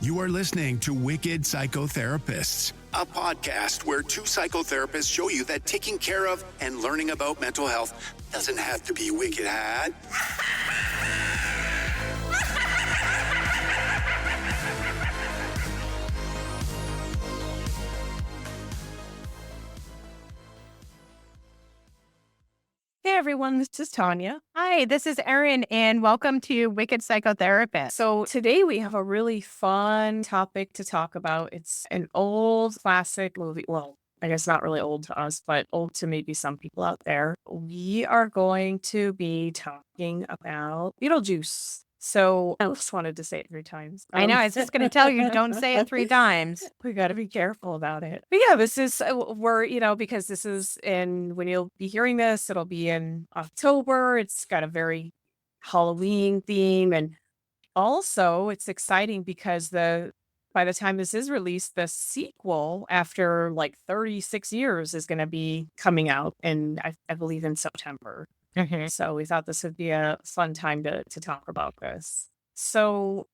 You are listening to Wicked Psychotherapists, a podcast where two psychotherapists show you that taking care of and learning about mental health doesn't have to be wicked hard. Hey everyone, this is Tanya. Hi, this is Erin, and welcome to Wicked Psychotherapists. So today we have a really fun topic to talk about. It's an old classic movie. Well, I guess not really old to us, but old to maybe some people out there. We are going to be talking about Beetlejuice. So I just wanted to say it 3 times. I know, I was just going to tell you, don't say it 3 times. We got to be careful about it. But yeah, this is, because this is when you'll be hearing this, it'll be in October. It's got a very Halloween theme. And also it's exciting because by the time this is released, the sequel after like 36 years is going to be coming out in, I believe, in September. Mm-hmm. So we thought this would be a fun time to talk about this. So,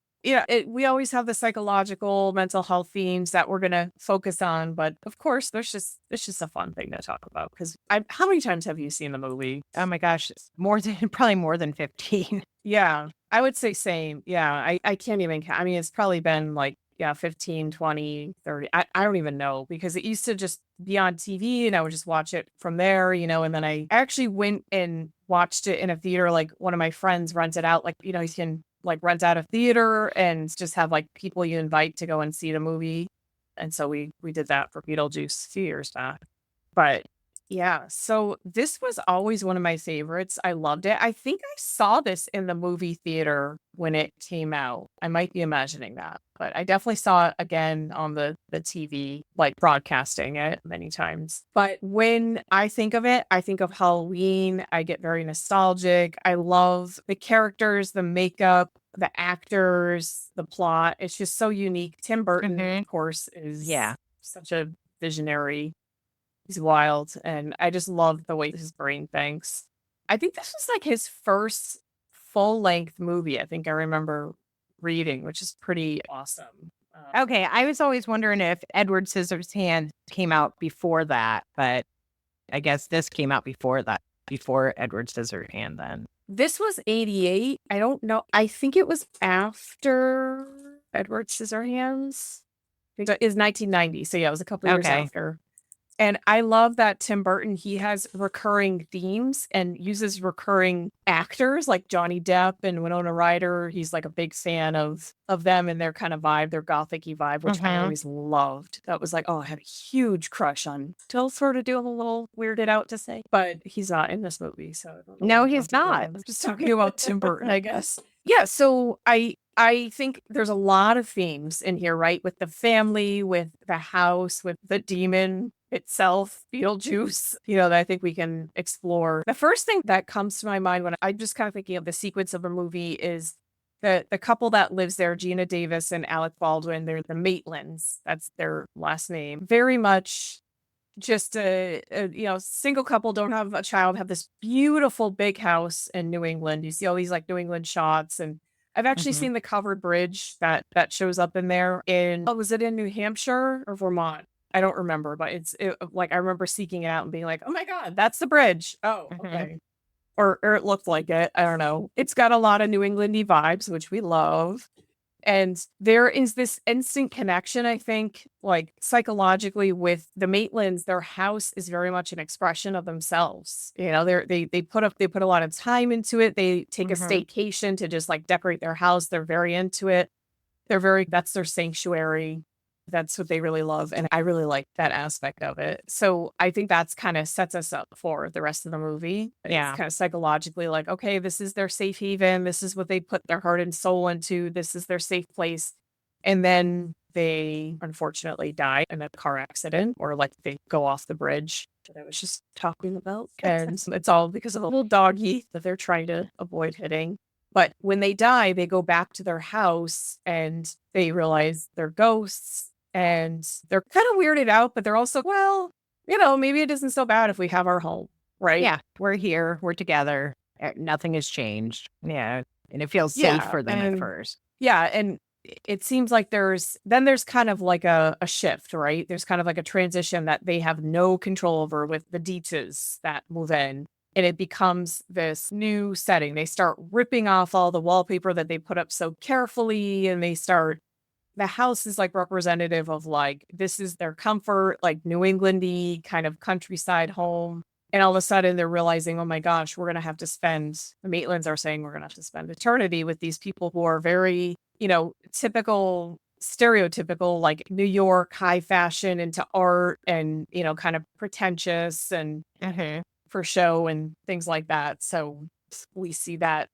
we always have the psychological mental health themes that we're going to focus on. But of course, it's just a fun thing to talk about. Because how many times have you seen the movie? Oh my gosh, probably more than 15. Yeah, I would say same. Yeah, I can't even count. I mean, it's probably been like, 15, 20, 30. I don't even know, because it used to just be on TV and I would just watch it from there, and then I actually went and watched it in a theater. Like one of my friends rented out, like, you can like rent out a theater and just have like people you invite to go and see the movie. And so we did that for Beetlejuice a few years back. But yeah, so this was always one of my favorites. I loved it. I think I saw this in the movie theater when it came out. I might be imagining that, but I definitely saw it again on the TV, like broadcasting it many times. But when I think of it, I think of Halloween. I get very nostalgic. I love the characters, the makeup, the actors, the plot. It's just so unique. Tim Burton, of course, is such a visionary. He's wild, and I just love the way his brain thinks. I think this was like his first full-length movie, I think I remember reading, which is pretty awesome. Okay, I was always wondering if Edward Scissorhands came out before that, but I guess this came out before that, before Edward Scissorhands then. This was 88. I don't know. I think it was after Edward Scissorhands. It is 1990, so yeah, it was a couple years after. And I love that Tim Burton, he has recurring themes and uses recurring actors like Johnny Depp and Winona Ryder. He's like a big fan of them and their kind of vibe, their gothic-y vibe, which I always loved. That was like, I had a huge crush on. Still sort of doing a little weirded out to say, but he's not in this movie. So I don't know. No, he's not. I'm just talking about Tim Burton, I guess. Yeah, so I think there's a lot of themes in here, right? With the family, with the house, with the demon itself, Beetlejuice, that I think we can explore. The first thing that comes to my mind when I'm just kind of thinking of the sequence of a movie is the couple that lives there, Geena Davis and Alec Baldwin. They're the Maitlands. That's their last name. Very much just a single couple, don't have a child, have this beautiful big house in New England. You see all these like New England shots, and I've actually seen the covered bridge that shows up in there was it in New Hampshire or Vermont? I don't remember, but like I remember seeking it out and being like, oh my God, that's the bridge. Oh, okay. Or it looked like it. I don't know. It's got a lot of New Englandy vibes, which we love. And there is this instant connection, I think, like psychologically with the Maitlands. Their house is very much an expression of themselves. They put a lot of time into it. They take a staycation to just like decorate their house. They're very into it. That's their sanctuary. That's what they really love. And I really like that aspect of it. So I think that's kind of sets us up for the rest of the movie. Yeah. It's kind of psychologically like, okay, this is their safe haven. This is what they put their heart and soul into. This is their safe place. And then they unfortunately die in a car accident, or like they go off the bridge that I was just talking about. And it's all because of a little doggy that they're trying to avoid hitting. But when they die, they go back to their house and they realize they're ghosts. And they're kind of weirded out, but they're also, maybe it isn't so bad if we have our home, right? Yeah, we're here, we're together, nothing has changed. Yeah, and it feels safe for them at first. Yeah, and it seems like there's kind of like a shift, right? There's kind of like a transition that they have no control over with the Deetzes that move in. And it becomes this new setting. They start ripping off all the wallpaper that they put up so carefully. And the house is like representative of like, this is their comfort, like New Englandy kind of countryside home. And all of a sudden they're realizing, oh my gosh, we're going to have to spend, the Maitlands are saying we're going to have to spend eternity with these people who are very, typical, stereotypical, like New York, high fashion into art and, kind of pretentious and for show and things like that. So we see that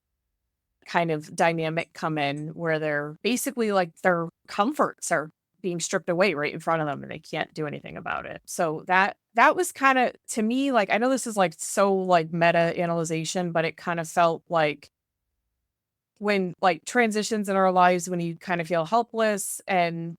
kind of dynamic come in where they're basically like their comforts are being stripped away right in front of them and they can't do anything about it. So that was kind of, to me, like, I know this is like so like meta analyzation, but it kind of felt like when like transitions in our lives, when you kind of feel helpless and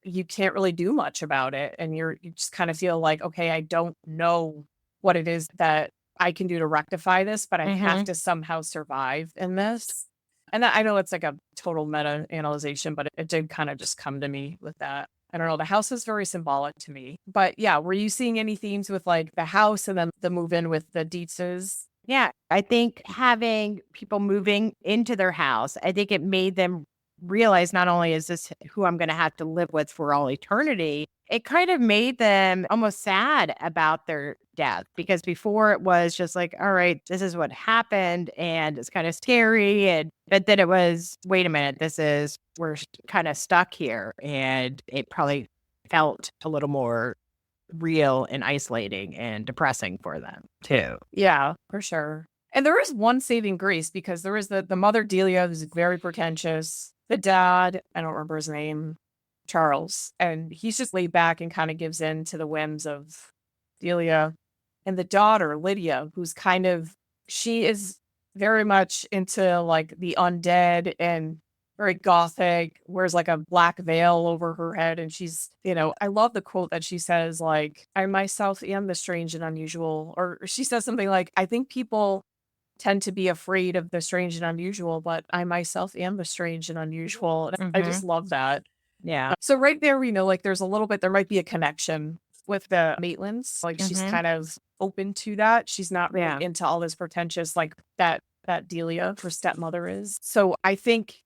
you can't really do much about it. And you just kind of feel like, okay, I don't know what it is that I can do to rectify this, but I have to somehow survive in this. And I know it's like a total meta analyzation, but it did kind of just come to me with that. I don't know. The house is very symbolic to me. But yeah, were you seeing any themes with like the house and then the move in with the Deetzes? Yeah, I think having people moving into their house, I think it made them realize not only is this who I'm going to have to live with for all eternity, it kind of made them almost sad about their death, because before it was just like, all right, this is what happened and it's kind of scary. But then it was, wait a minute, we're kind of stuck here. And it probably felt a little more real and isolating and depressing for them too. Yeah, for sure. And there is one saving grace, because there is the mother Delia, who's very pretentious. The dad, I don't remember his name, Charles, and he's just laid back and kind of gives in to the whims of Delia. And the daughter, Lydia, who's she is very much into like the undead and very gothic, wears like a black veil over her head. And she's, I love the quote that she says, like, I myself am the strange and unusual. Or she says something like, I think people tend to be afraid of the strange and unusual, but I myself am the strange and unusual. And I just love that. Yeah. So right there, we know like there's a little bit, there might be a connection with the Maitlands. Like she's kind of open to that. She's not really into all this pretentious, like that Delia, her stepmother, is. So I think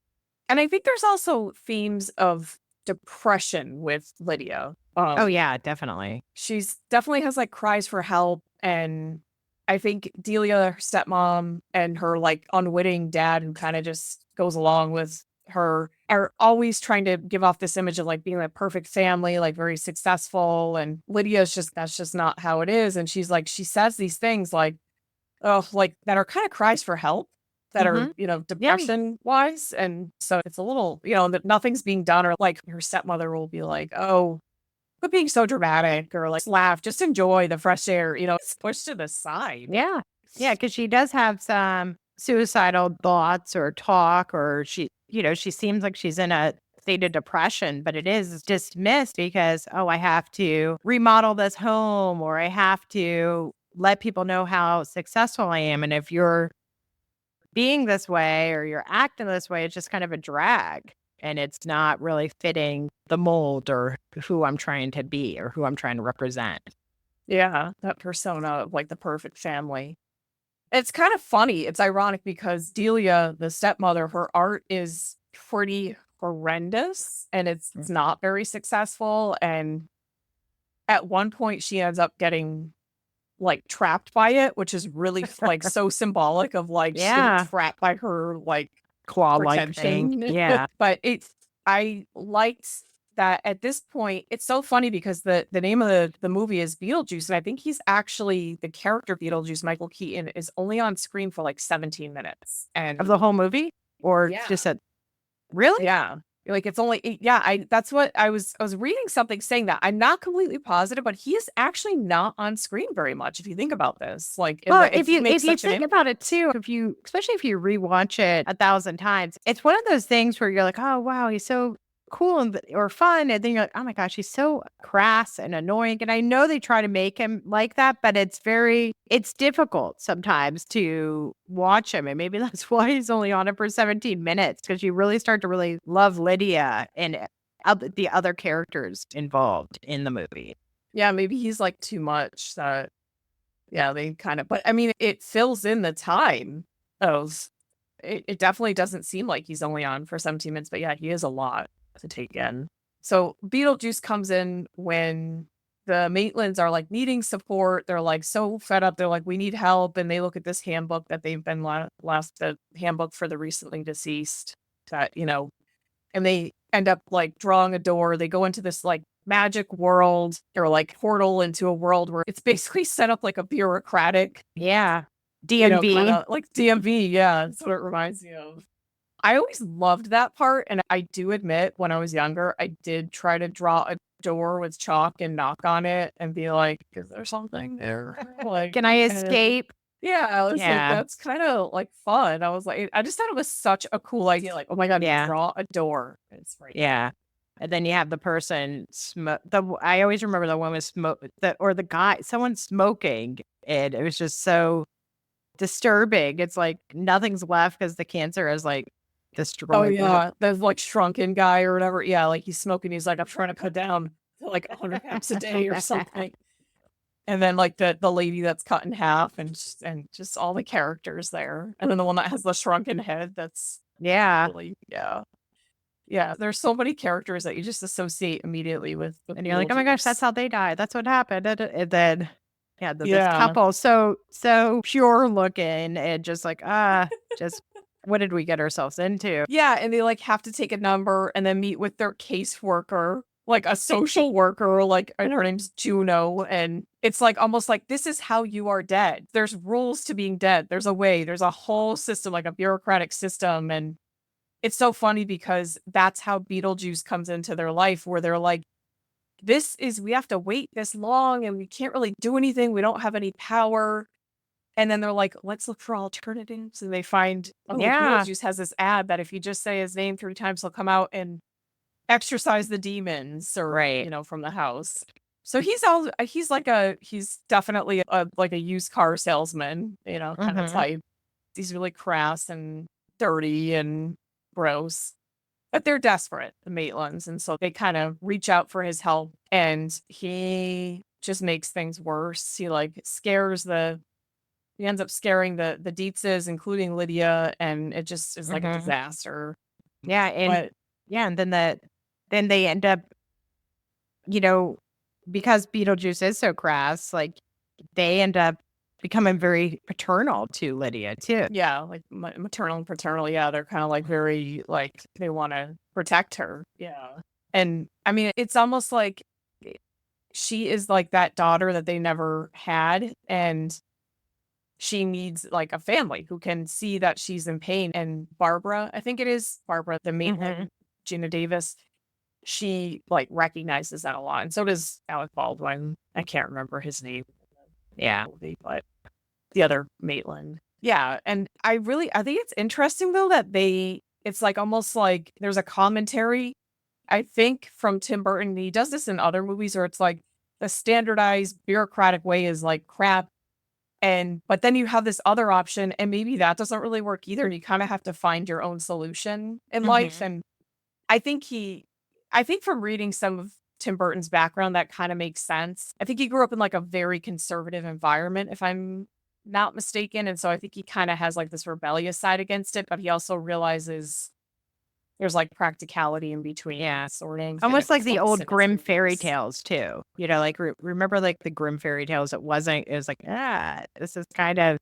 there's also themes of depression with Lydia. Oh yeah, definitely. She's definitely has like cries for help. And I think Delia, her stepmom, and her like unwitting dad, who kind of just goes along with her, are always trying to give off this image of like being a perfect family, like very successful. And Lydia's that's just not how it is. And she's like, she says these things like, oh, like that are kind of cries for help, that are, depression wise. And so it's a little, that nothing's being done, or like her stepmother will be like, oh, quit being so dramatic, or like laugh, just enjoy the fresh air, it's pushed to the side. Yeah. Yeah. Cause she does have some suicidal thoughts or talk, or she seems like she's in a state of depression, but it is dismissed because, oh, I have to remodel this home, or I have to let people know how successful I am. And if you're being this way or you're acting this way, it's just kind of a drag. And it's not really fitting the mold or who I'm trying to be or who I'm trying to represent. Yeah, that persona of like the perfect family. It's kind of funny. It's ironic because Delia, the stepmother, her art is pretty horrendous and it's not very successful. And at one point she ends up getting like trapped by it, which is really like so symbolic of like she's trapped by her like claw-like thing. Yeah. But I liked that at this point. It's so funny because the name of the movie is Beetlejuice, and I think he's actually, the character Beetlejuice, Michael Keaton, is only on screen for like 17 minutes. And of the whole movie? Or just really? Yeah. Like it's only, that's what I was reading something saying that. I'm not completely positive, but he is actually not on screen very much if you think about this. Like, well, if you think about it too, especially if you rewatch it 1,000 times, it's one of those things where you're like, oh wow, he's so cool or fun. And then you're like, oh my gosh, he's so crass and annoying. And I know they try to make him like that, but it's difficult sometimes to watch him. And maybe that's why he's only on it for 17 minutes, because you really start to really love Lydia and the other characters involved in the movie. Yeah, maybe he's like too much that, yeah, they kind of, but I mean, it fills in the time of, it definitely doesn't seem like he's only on for 17 minutes, but yeah, he is a lot to take in. So Beetlejuice comes in when the Maitlands are like needing support. They're like so fed up. They're like, we need help. And they look at this handbook that they've been the handbook for the recently deceased that, and they end up like drawing a door. They go into this like magic world or like portal into a world where it's basically set up like a bureaucratic. Yeah. DMV. Like DMV. Yeah. That's what it reminds me of. I always loved that part. And I do admit when I was younger, I did try to draw a door with chalk and knock on it and be like, is there something there? Like, can I escape? Yeah, I was like, that's kind of like fun. I was like, I just thought it was such a cool idea. Like, oh my God, draw a door. It's right. Yeah. And then you have the person I always remember the one with or the guy, someone smoking. And it was just so disturbing. It's like nothing's left because the cancer is like destroyed. Oh yeah, the like shrunken guy or whatever. Yeah, like he's smoking. He's like, I'm trying to cut down to like 100 pounds a day or something. And then like the lady that's cut in half, and just all the characters there. And then the one that has the shrunken head. That's really, yeah. There's so many characters that you just associate immediately with and you're like, oh my gosh, that's how they died. That's what happened. And then this couple so pure looking and just like just what did we get ourselves into? Yeah, and they like have to take a number and then meet with their caseworker, like a social worker, like, and her name's Juno, and it's like almost like this is how you are dead. There's rules to being dead. There's a way. There's a whole system, like a bureaucratic system, and it's so funny because that's how Beetlejuice comes into their life, where they're like, we have to wait this long and we can't really do anything. We don't have any power. And then they're like, let's look for alternatives. And they find, Beetlejuice has this ad that if you just say his name 3 times, he'll come out and exorcise the demons or, from the house. So he's definitely like a used car salesman, kind of type. He's really crass and dirty and gross. But they're desperate, the Maitlands, and so they kind of reach out for his help, and he just makes things worse. He ends up scaring the Deetzes, including Lydia, and it just is like a disaster. Yeah, and then they end up, because Beetlejuice is so crass, like they end up becoming very paternal to Lydia too. Yeah, like maternal and paternal. Yeah, they're kind of like very like they want to protect her. Yeah, and I mean it's almost like she is like that daughter that they never had, and she needs like a family who can see that she's in pain. And Barbara, I think it is Barbara, the Maitland, Geena Davis, she like recognizes that a lot, and so does Alec Baldwin. I can't remember his name. Yeah, but the other Maitland. Yeah, and I think it's interesting though that it's like almost like there's a commentary, I think, from Tim Burton. He does this in other movies where it's like the standardized bureaucratic way is like crap, but then you have this other option, and maybe that doesn't really work either, and you kind of have to find your own solution in life. And I think from reading some of Tim Burton's background, that kind of makes sense. I think he grew up in like a very conservative environment, if I'm not mistaken. And so I think he kind of has like this rebellious side against it, but he also realizes there's like practicality in between. Yeah. Sorting. Almost like the old Grimm fairy tales too. Like remember like the Grimm fairy tales? It was like, this is kind of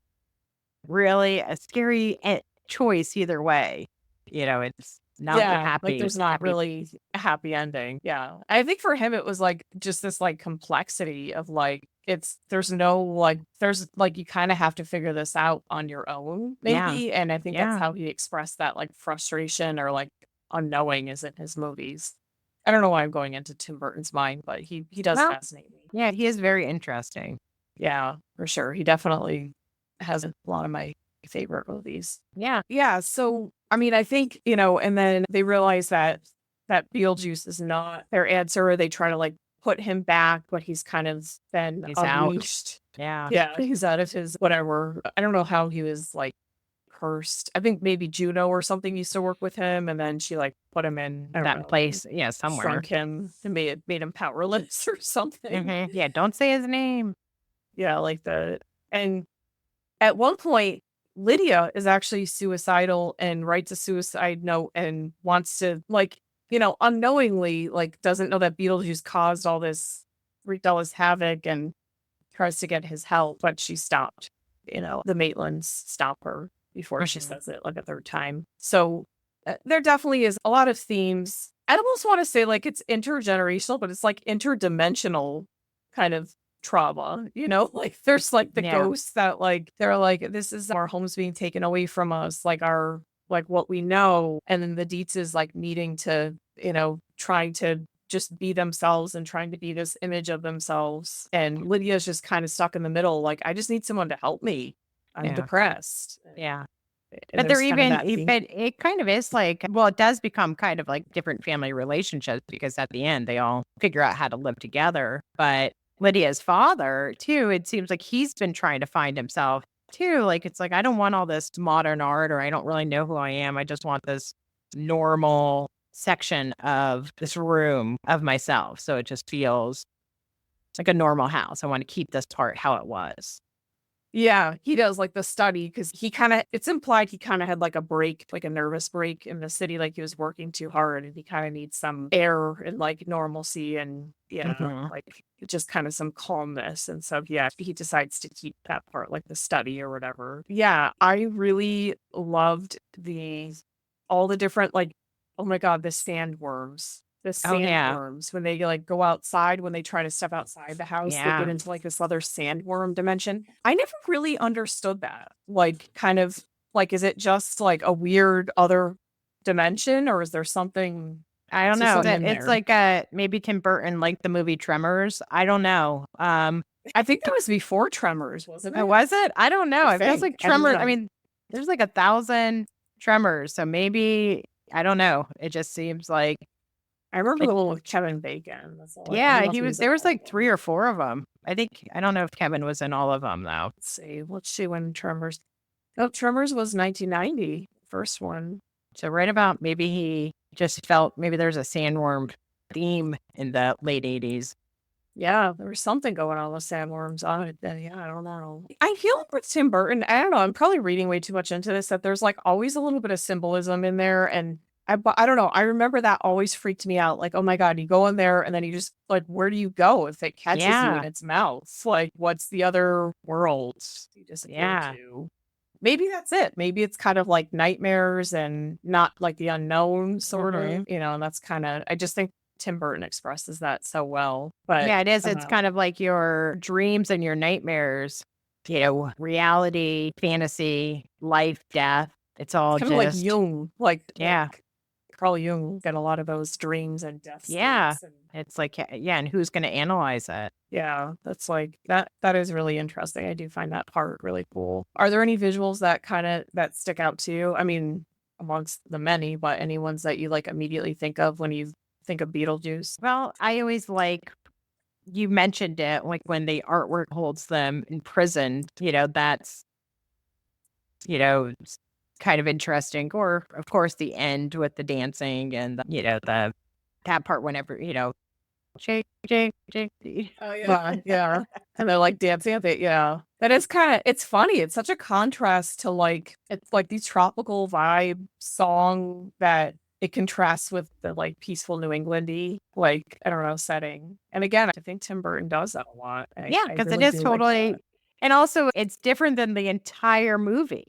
really a scary choice either way. It's not happy. Like there's not really a happy ending. Yeah. I think for him, it was like just this like complexity of like, there's you kind of have to figure this out on your own, maybe. Yeah. And I think that's how he expressed that like frustration or like unknowing is in his movies. I don't know why I'm going into Tim Burton's mind, but he does fascinate me. Yeah. He is very interesting. Yeah, for sure. He definitely has a lot of my favorite movies. Yeah. Yeah. So, I mean, I think, and then they realize that that Beetlejuice is not their answer. They try to like put him back, but he's kind of been He's out. unleashed. Yeah. Yeah, he's out of his whatever. I don't know how he was like cursed. I think maybe Juno or something used to work with him, and then she like put him in I don't know, That place. Yeah, somewhere. shrunk him and made him powerless or something. Mhm. Yeah, don't say his name. Yeah, like and at one point, Lydia is actually suicidal and writes a suicide note and wants to like, unknowingly, like doesn't know that Beetlejuice caused wreaked all this havoc and tries to get his help, but she stopped. The Maitlands stop her before she says it like a third time. So there definitely is a lot of themes. I almost want to say like it's intergenerational, but it's like interdimensional kind of trauma, like there's like the ghosts that like they're like, this is our homes being taken away from us, like our like what we know. And then the Deetz is like needing to, trying to just be themselves and trying to be this image of themselves. And Lydia's just kind of stuck in the middle. Like, I just need someone to help me. I'm depressed. Yeah. And But they're there's kind of that theme. but it kind of is like, well, it does become kind of like different family relationships because at the end they all figure out how to live together. But Lydia's father, too, it seems like he's been trying to find himself, too. Like, it's like, I don't want all this modern art, or I don't really know who I am. I just want this normal section of this room of myself. So it just feels like a normal house. I want to keep this part how it was. Yeah, he does like the study because it's implied he kind of had like a break, like a nervous break in the city, like he was working too hard and he kind of needs some air and like normalcy and like just kind of some calmness. And so, he decides to keep that part, like the study or whatever. Yeah, I really loved all the different, like, oh my God, the sandworms. The sandworms, when they like go outside, when they try to step outside the house, they get into like this other sandworm dimension. I never really understood that. Like, kind of like, is it just like a weird other dimension, or is there something? I don't know. It's like maybe Tim Burton liked the movie Tremors. I don't know. I think that was before Tremors, wasn't it? Was it? I don't know. It feels like Tremors. I mean, there's like 1,000 Tremors, so maybe I don't know. It just seems like. I remember the one with Kevin Bacon. That's all he was. There was like 3 or 4 of them. I don't know if Kevin was in all of them though. Let's see when Tremors. Oh, Tremors was 1990, first one. So right about maybe he just felt maybe there's a sandworm theme in the late 80s. Yeah, there was something going on with sandworms on it. I don't know. I feel like with Tim Burton, I don't know. I'm probably reading way too much into this. That there's like always a little bit of symbolism in there, and I don't know. I remember that always freaked me out. Like, oh my God, you go in there and then you just like, where do you go if it catches you in its mouth? Like, what's the other world you disappear to? Maybe that's it. Maybe it's kind of like nightmares and not like the unknown sort of, and that's kind of, I just think Tim Burton expresses that so well. But yeah, it is. It's kind of like your dreams and your nightmares, reality, fantasy, life, death. It's all kind of like Jung, like Carl Jung got a lot of those dreams and deaths. Yeah. It's like, and who's going to analyze it? Yeah, that's like, that is really interesting. I do find that part really cool. Are there any visuals that stick out to you? I mean, amongst the many, but any ones that you like immediately think of when you think of Beetlejuice? Well, I always like, you mentioned it, like when the artwork holds them in prison, that's, kind of interesting. Or of course the end with the dancing and that part whenever shake. Oh yeah. And they're like dancing at it. Yeah, that is it's funny. It's such a contrast to like, it's like these tropical vibe song that it contrasts with the like peaceful New Englandy, like, I don't know, setting. And again, I think Tim Burton does that a lot. Because it is totally, and also it's different than the entire movie.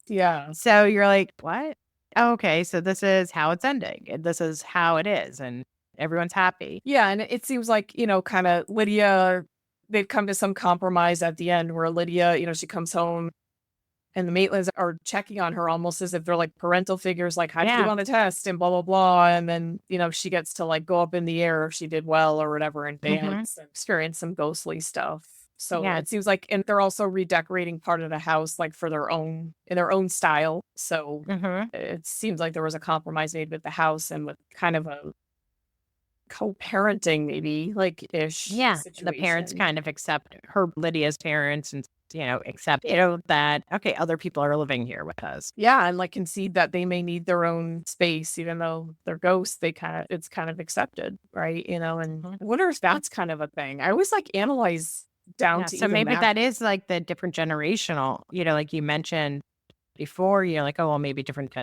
Yeah. So you're like, what? Oh, okay. So this is how it's ending. And this is how it is. And everyone's happy. Yeah. And it seems like, kind of Lydia, they've come to some compromise at the end where Lydia, she comes home and the Maitlands are checking on her almost as if they're like parental figures, like, how'd you do on the test and blah, blah, blah. And then, she gets to like go up in the air if she did well or whatever and dance and experience some ghostly stuff. So it seems like, and they're also redecorating part of the house, like in their own style. So it seems like there was a compromise made with the house and with kind of co-parenting maybe like ish Yeah. The parents situation. kind of accept Lydia's parents and, accept, that, okay, other people are living here with us. Yeah, and like concede that they may need their own space, even though they're ghosts. It's kind of accepted, right? And I wonder if that's kind of a thing. I always like analyze down Yeah. to So even maybe that. that is like the different generational, like you mentioned before, like, oh, well, maybe different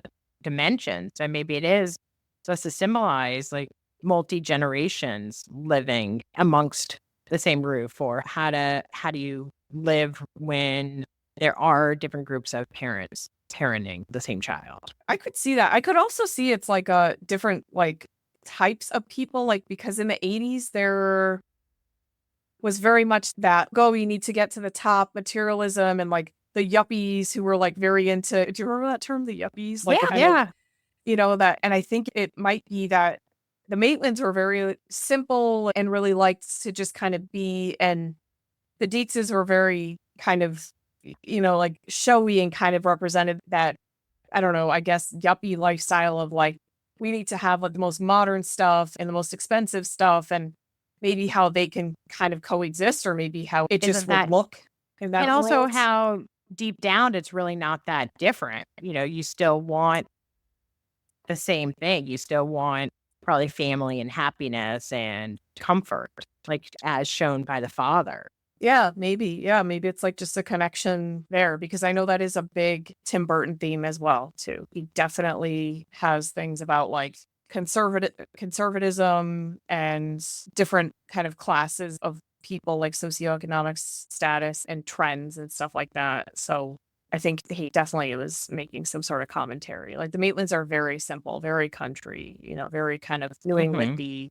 dimensions. And maybe it is supposed to symbolize like multi-generations living amongst the same roof, or how do you live when there are different groups of parents parenting the same child. I could see that. I could also see it's like a different like types of people, like because in the 80s there was very much that go, you need to get to the top materialism and like the yuppies who were like very into, do you remember that term, the yuppies? Like Yeah. that, and I think it might be that the Maitlands were very simple and really liked to just kind of be, and the Deetzes were very kind of, like showy and kind of represented that, I don't know, I guess yuppie lifestyle of like, we need to have like the most modern stuff and the most expensive stuff, and maybe how they can kind of coexist, or maybe how it just would look in that and also world. how deep down it's really not that different. You still want the same thing. You still want probably family and happiness and comfort, like as shown by the father. Yeah, maybe. Yeah, maybe it's like just a connection there, because I know that is a big Tim Burton theme as well, too. He definitely has things about like conservatism and different kind of classes of people, like socioeconomic status and trends and stuff like that. So I think he definitely was making some sort of commentary. Like the Maitlands are very simple, very country, very kind of New England-y.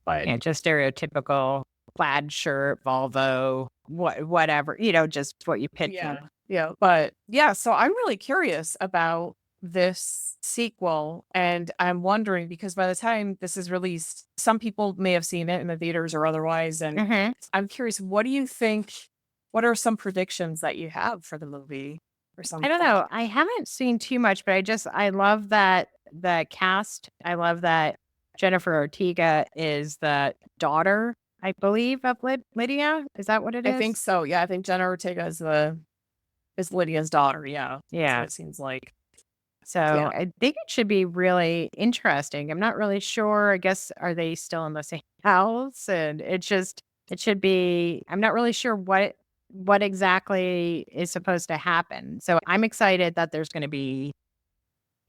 But yeah, just stereotypical plaid shirt, Volvo, whatever, just what you picture. Yeah. But yeah, so I'm really curious about this sequel, and I'm wondering, because by the time this is released, some people may have seen it in the theaters or otherwise, and I'm curious, what do you think? What are some predictions that you have for the movie or something? I don't know. I haven't seen too much, but I love that the cast. I love that Jennifer Ortega is the daughter, I believe, of Lydia. Is that what it is? I think so. Yeah, I think Jenna Ortega is Lydia's daughter. Yeah. Yeah. That's what it seems like. So I think it should be really interesting. I'm not really sure. I guess, are they still in the same house? And it should be, I'm not really sure what exactly is supposed to happen. So I'm excited that there's going to be,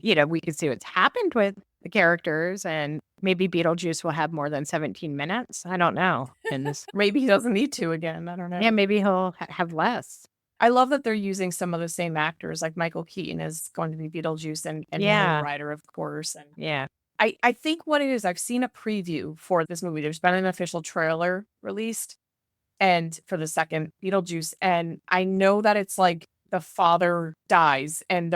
we can see what's happened with the characters, and maybe Beetlejuice will have more than 17 minutes. I don't know. And maybe he doesn't need to again. I don't know. Yeah, maybe he'll have less. I love that they're using some of the same actors, like Michael Keaton is going to be Beetlejuice, and Winona Ryder, of course. And I think what it is, I've seen a preview for this movie. There's been an official trailer released, and for the second Beetlejuice, and I know that it's like the father dies, and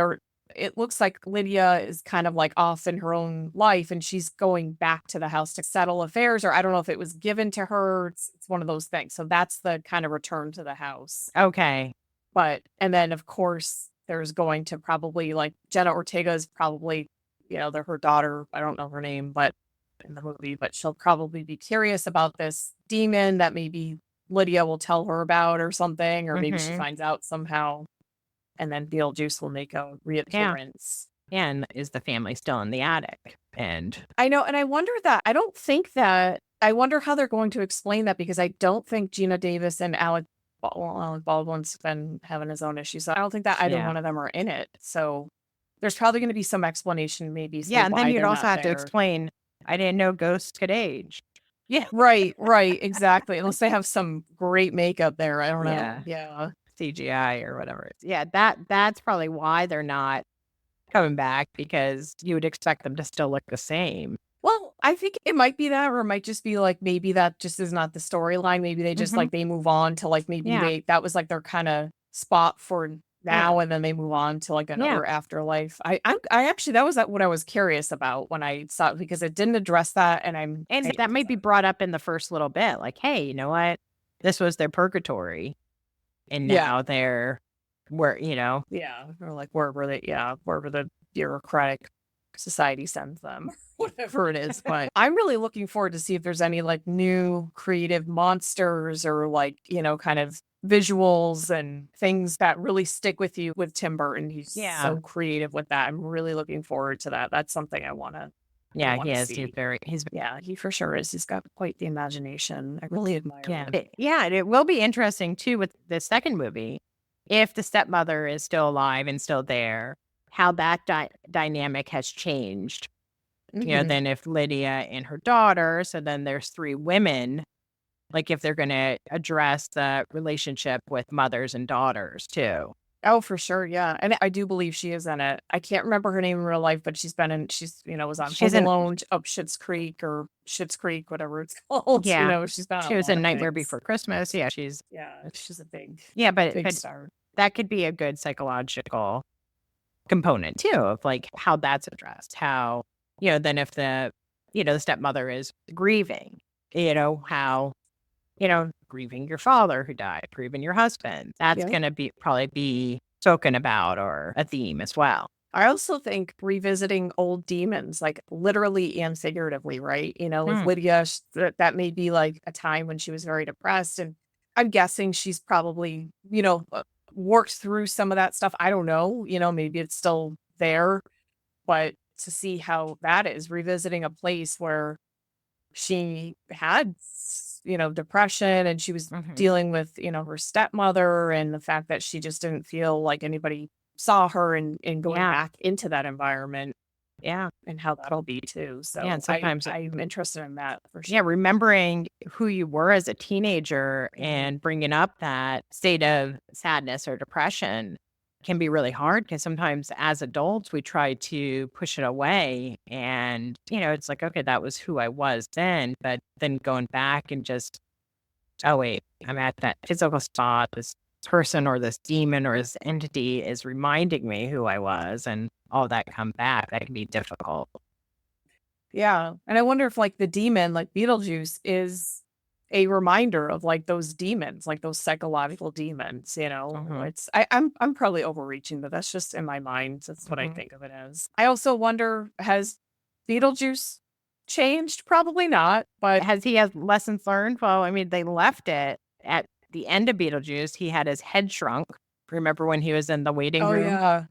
it looks like Lydia is kind of like off in her own life, and she's going back to the house to settle affairs, or I don't know if it was given to her. It's one of those things. So that's the kind of return to the house. Okay. And then of course there's going to probably, like, Jenna Ortega is probably, they're her daughter. I don't know her name, but in the movie, but she'll probably be curious about this demon that maybe Lydia will tell her about or something, or maybe she finds out somehow. And then Beetlejuice will make a reappearance. Yeah. And is the family still in the attic? And I know. And I wonder I wonder how they're going to explain that, because I don't think Geena Davis and Alec Baldwin's been having his own issues. So I don't think that either one of them are in it. So there's probably going to be some explanation, maybe. Yeah. And then you'd also have to explain, I didn't know ghosts could age. Yeah. Right. Exactly. Unless they have some great makeup there. I don't know. Yeah. CGI or whatever. Yeah, that's probably why they're not coming back, because you would expect them to still look the same. Well, I think it might be that, or it might just be like, maybe that just is not the storyline. Maybe they just like, they move on to like, maybe that was like their kind of spot for now, and then they move on to like another afterlife. I actually, that was what I was curious about when I saw it, because it didn't address that, and that might be brought up in the first little bit, like, hey, you know what? This was their purgatory. And now they're or like wherever the bureaucratic society sends them, whatever it is. But I'm really looking forward to see if there's any like new creative monsters or like, kind of visuals and things that really stick with you with Tim Burton. He's so creative with that. I'm really looking forward to that. That's something I want to Yeah, he is. see. Yeah, he for sure is. He's got quite the imagination. I really admire it. And it will be interesting too with the second movie, if the stepmother is still alive and still there, how that dynamic has changed. Then if Lydia and her daughter, so then there's 3 women, like if they're going to address the relationship with mothers and daughters too. Oh, for sure. Yeah. And I do believe she is in it. I can't remember her name in real life, but she's was on Home Alone, up Schitt's Creek, whatever it's called. Yeah. She's been She was in Nightmare Before Christmas. Yeah. She's a big, but star. That could be a good psychological component too, of like how that's addressed. How, then if the stepmother is grieving, how, grieving your father who died, grieving your husband. That's going to probably be spoken about or a theme as well. I also think revisiting old demons, like literally and figuratively, right? With Lydia, that may be like a time when she was very depressed. And I'm guessing she's probably, worked through some of that stuff. I don't know, maybe it's still there. But to see how that is, revisiting a place where she had depression and she was dealing with, her stepmother and the fact that she just didn't feel like anybody saw her and going back into that environment. Yeah. And how that'll be too. So and sometimes I'm interested in that for sure. Yeah. Remembering who you were as a teenager and bringing up that state of sadness or depression can be really hard because sometimes as adults, we try to push it away and, it's like, okay, that was who I was then, but then going back and just, oh, wait, I'm at that physical spot. This person or this demon or this entity is reminding me who I was and all that come back. That can be difficult. Yeah. And I wonder if like the demon, like Beetlejuice, is a reminder of like those demons, like those psychological demons, I'm probably overreaching, but that's just in my mind. That's what I think of it as. I also wonder, has Beetlejuice changed? Probably not, but has he had lessons learned? Well, I mean, they left it at the end of Beetlejuice. He had his head shrunk. Remember when he was in the waiting room?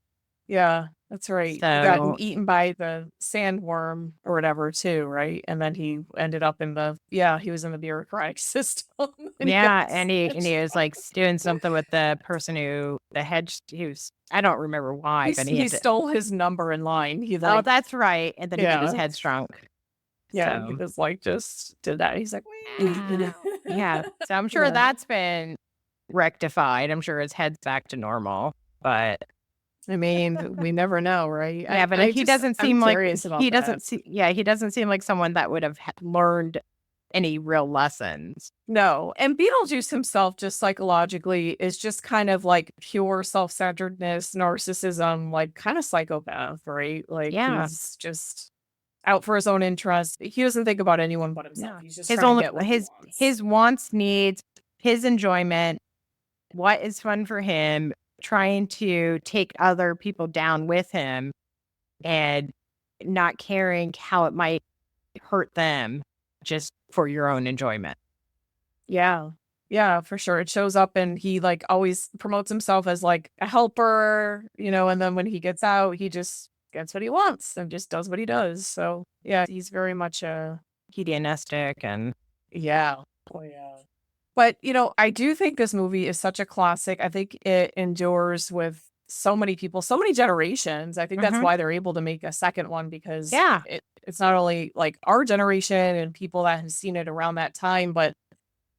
Yeah, that's right. So, he got eaten by the sandworm or whatever too, right? And then he ended up in he was in the bureaucratic system. and he was like doing something with the person I don't remember why, but he stole his number in line. That's right. And then he got his head shrunk. Yeah, he was like, just did that. He's like, yeah. So I'm sure that's been rectified. I'm sure his head's back to normal, but I mean, we never know, right? Yeah, but he doesn't seem like he doesn't seem like someone that would have learned any real lessons. No, and Beetlejuice himself, just psychologically, is just kind of like pure self-centeredness, narcissism, like kind of psychopath, right? Like he's just out for his own interest. He doesn't think about anyone but himself. He's just trying to get what he wants. His wants, needs, his enjoyment, what is fun for him. Trying to take other people down with him and not caring how it might hurt them just for your own enjoyment. Yeah, for sure. It shows up and he like always promotes himself as like a helper, and then when he gets out, he just gets what he wants and just does what he does. So yeah, he's very much hedonistic and But, I do think this movie is such a classic. I think it endures with so many people, so many generations. I think that's why they're able to make a second one because it's not only like our generation and people that have seen it around that time, but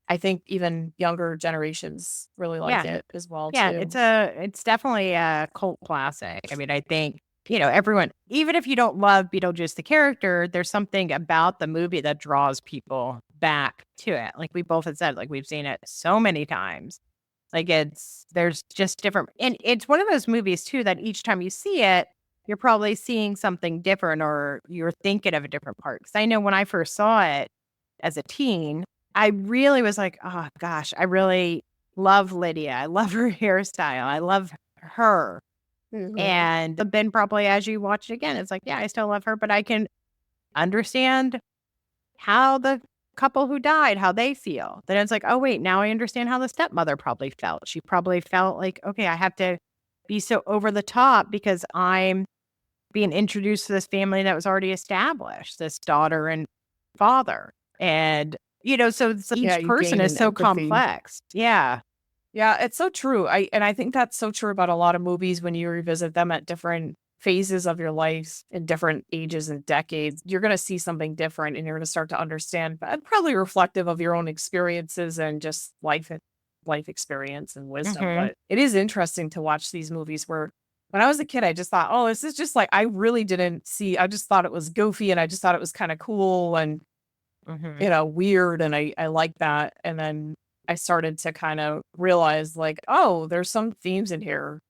I think even younger generations really like it as well. Yeah, too. It's definitely a cult classic. I mean, I think, everyone, even if you don't love Beetlejuice the character, there's something about the movie that draws people back to it. Like we both have said, like we've seen it so many times. Like there's just different, and it's one of those movies too that each time you see it, you're probably seeing something different or you're thinking of a different part. Because I know when I first saw it as a teen, I really was like, oh gosh, I really love Lydia. I love her hairstyle. I love her. And then probably as you watch it again, it's like, yeah, I still love her, but I can understand how the couple who died, how they feel. Then it's like, oh, wait, now I understand how the stepmother probably felt. She probably felt like, okay, I have to be so over the top because I'm being introduced to this family that was already established, this daughter and father. And, so each you person gain is an so empathy. complex. Yeah. Yeah, it's so true. I think that's so true about a lot of movies when you revisit them at different phases of your life in different ages and decades. You're going to see something different and you're going to start to understand, but probably reflective of your own experiences and just life experience and wisdom. But it is interesting to watch these movies where when I was a kid, I just thought, oh, this is just like, I really didn't see, I just thought it was goofy and I just thought it was kind of cool and, weird. And I like that. And then I started to kind of realize like, oh, there's some themes in here.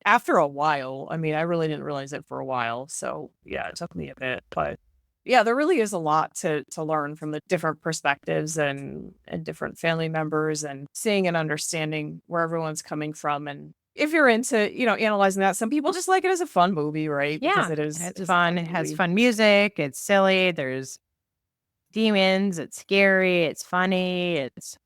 After a while, I mean, I really didn't realize it for a while. So yeah, it took me a bit, but yeah, there really is a lot to learn from the different perspectives and different family members and seeing and understanding where everyone's coming from. And if you're into, analyzing that, some people just like it as a fun movie, right? Yeah, Because it's just fun. It has fun music. It's silly. There's demons. It's scary. It's funny. It's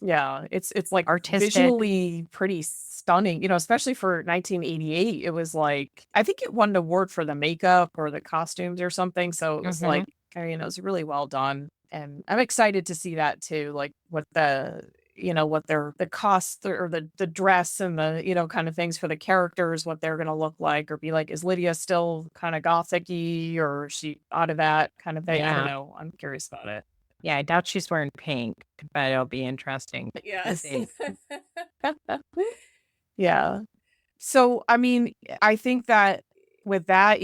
it's like artistic, visually pretty stunning, especially for 1988. It was like, I think it won an award for the makeup or the costumes or something. So it was like, it was really well done. And I'm excited to see that too, like what the cost or the dress and the, kind of things for the characters, what they're going to look like or be like. Is Lydia still kind of gothic-y or is she out of that kind of thing? I don't know. I'm curious about it. Yeah, I doubt she's wearing pink, but it'll be interesting. Yes. Yeah. So, I mean, I think that with that,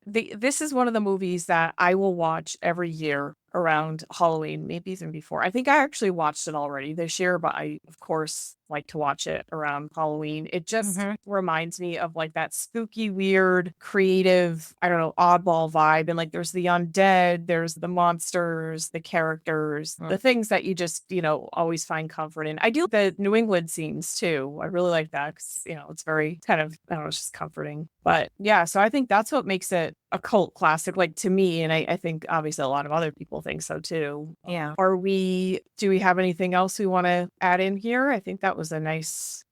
this is one of the movies that I will watch every year around Halloween, maybe even before. I think I actually watched it already this year, but I, of course, like to watch it around Halloween. It just reminds me of like that spooky, weird, creative, I don't know, oddball vibe. And like there's the undead, there's the monsters, the characters, the things that you just, always find comfort in. I do the New England scenes too. I really like that because, it's very kind of, I don't know, it's just comforting. But yeah, so I think that's what makes it a cult classic, like to me. And I think obviously a lot of other people think so too. Yeah. Do we have anything else we want to add in here? I think that was a nice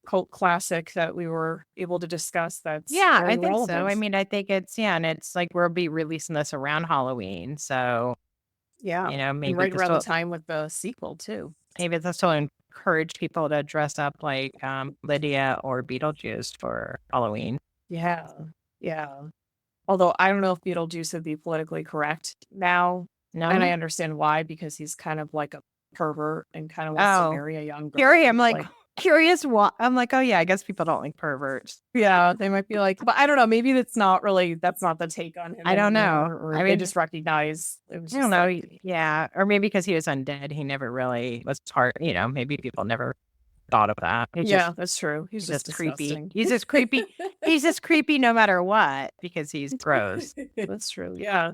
cult classic that we were able to discuss. That's I think relevant. So. I mean, I think and it's like we'll be releasing this around Halloween. So maybe right around the time with the sequel too. Maybe this will encourage people to dress up like Lydia or Beetlejuice for Halloween. Yeah. Although I don't know if Beetlejuice would be politically correct now. No. And I understand why, because he's kind of like a pervert and kind of wants to marry a young girl. I'm like curious what I'm like, oh yeah, I guess people don't like perverts. Yeah, they might be like, but I don't know, maybe that's not the take on him. I don't know. Or I mean, they just recognize it was I don't know. Yeah. Or maybe because he was undead, he never really was part, maybe people never thought of that. That's true. He's just creepy. He's just creepy. He's just creepy no matter what because he's gross. That's true. Yeah.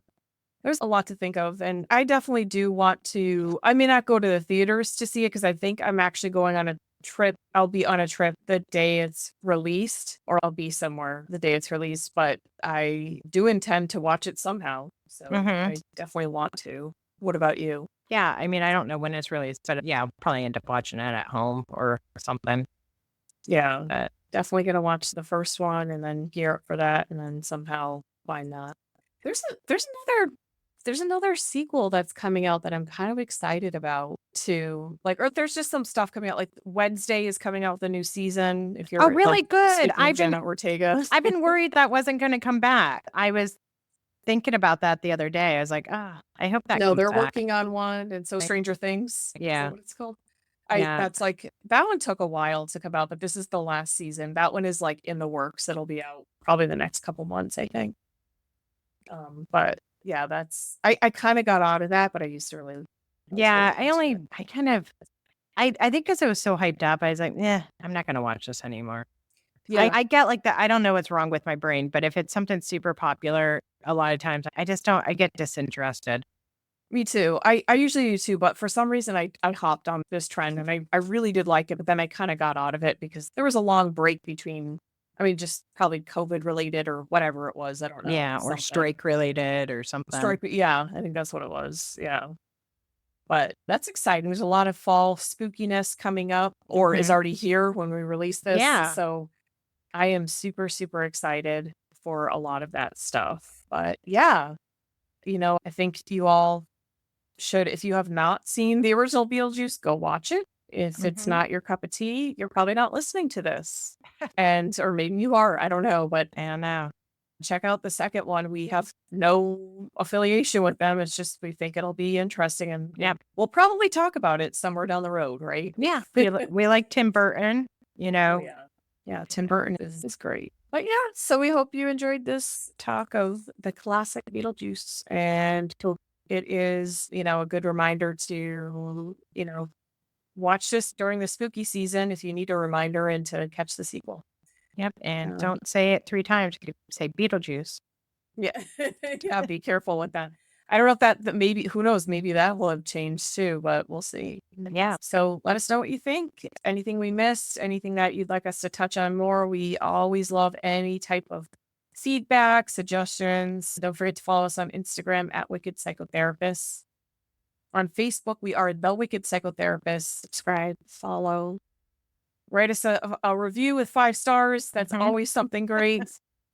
There's a lot to think of. And I definitely do want to, I may not go to the theaters to see it because I think I'm actually going on a trip. I'll be on a trip the day it's released, or I'll be somewhere the day it's released, but I do intend to watch it somehow. So I definitely want to. What about you? Yeah, I mean, I don't know when it's released, but I'll probably end up watching it at home or something. Yeah, but definitely going to watch the first one and then gear up for that and then somehow find that. There's another sequel that's coming out that I'm kind of excited about too. Like, or there's just some stuff coming out. Like Wednesday is coming out with a new season. If you're really good. Jenna Ortega. I've been worried that wasn't going to come back. I was thinking about that the other day. I was like, I hope that. No, they're working on one, and so Stranger Things. Yeah, what it's called. That's like that one took a while to come out, but this is the last season. That one is like in the works. It'll be out probably the next couple months, I think. But yeah, that's I kind of got out of that, but I used to really. Yeah, I think because it was so hyped up, I was like, I'm not going to watch this anymore. Yeah, I get like that. I don't know what's wrong with my brain, but if it's something super popular, a lot of times I just don't. I get disinterested. Me too. I usually do too, but for some reason I hopped on this trend and I really did like it, but then I kind of got out of it because there was a long break between, I mean, just probably COVID related or whatever it was. I don't know. Yeah, or Something. strike related or something. Strike. Yeah, I think that's what it was. Yeah. But that's exciting. There's a lot of fall spookiness coming up or is already here when we release this. Yeah. So I am super, super excited for a lot of that stuff. But yeah, I think you all should, if you have not seen the original Beetlejuice, go watch it. If it's not your cup of tea, you're probably not listening to this. Or maybe you are, I don't know, but I don't know. Check out the second one. We have no affiliation with them. It's just, we think it'll be interesting and we'll probably talk about it somewhere down the road, right? Yeah. We like Tim Burton, Oh, yeah, Tim Burton is great. But yeah, so we hope you enjoyed this talk of the classic Beetlejuice and it is, a good reminder to, watch this during the spooky season if you need a reminder and to catch the sequel. Yep. And don't say it 3 times. Say Beetlejuice. Yeah. Yeah. Be careful with that. I don't know if that maybe, who knows, maybe that will have changed too, but we'll see. Yeah. So let us know what you think. Anything we missed, anything that you'd like us to touch on more. We always love any type of feedback, suggestions. Don't forget to follow us on Instagram at Wicked Psychotherapists. On Facebook, we are The Wicked Psychotherapists. Subscribe, follow. Write us a review with 5 stars. That's always something great.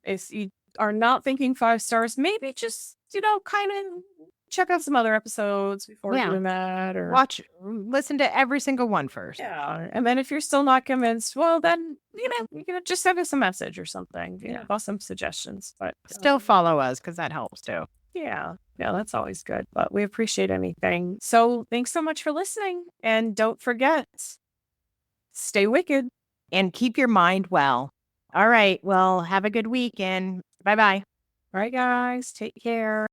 If you are not thinking 5 stars, maybe just, kind of check out some other episodes before doing that. Or listen to every single one first. Yeah. And then if you're still not convinced, well, then, you can just send us a message or something. About some suggestions. But still follow us because that helps too. Yeah, that's always good. But we appreciate anything. So thanks so much for listening. And don't forget, stay wicked. And keep your mind well. All right. Well, have a good weekend. Bye-bye. All right, guys. Take care.